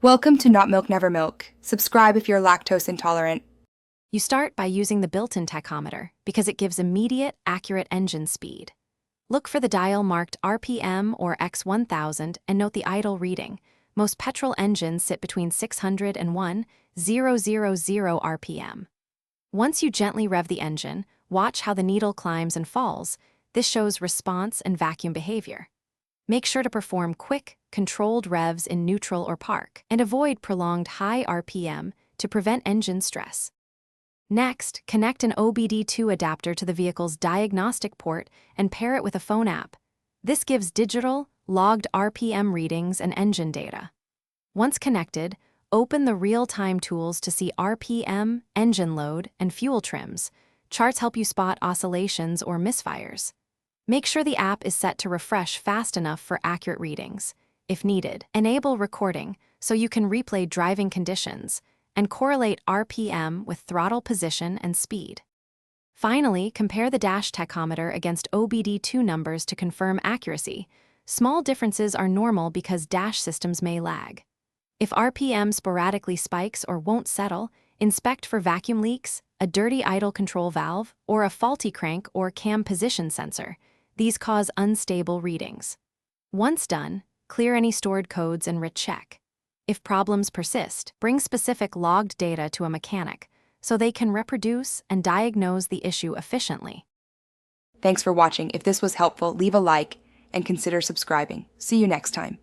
Welcome to Not Milk Never Milk. Subscribe if you're lactose intolerant. You start by using the built-in tachometer because it gives immediate, accurate engine speed. Look for the dial marked RPM or X1000 and note the idle reading. Most petrol engines sit between 600 and 1,000 RPM. Once you gently rev the engine, watch how the needle climbs and falls. This shows response and vacuum behavior. Make sure to perform quick, controlled revs in neutral or park, and avoid prolonged high RPM to prevent engine stress. Next, connect an OBD2 adapter to the vehicle's diagnostic port and pair it with a phone app. This gives digital, logged RPM readings and engine data. Once connected, open the real-time tools to see RPM, engine load, and fuel trims. Charts help you spot oscillations or misfires. Make sure the app is set to refresh fast enough for accurate readings. If needed, enable recording so you can replay driving conditions and correlate RPM with throttle position and speed. Finally, compare the dash tachometer against OBD2 numbers to confirm accuracy. Small differences are normal because dash systems may lag. If RPM sporadically spikes or won't settle, inspect for vacuum leaks, a dirty idle control valve, or a faulty crank or cam position sensor. These cause unstable readings. Once done, clear any stored codes and recheck. If problems persist, bring specific logged data to a mechanic so they can reproduce and diagnose the issue efficiently. Thanks for watching. If this was helpful, leave a like and consider subscribing. See you next time.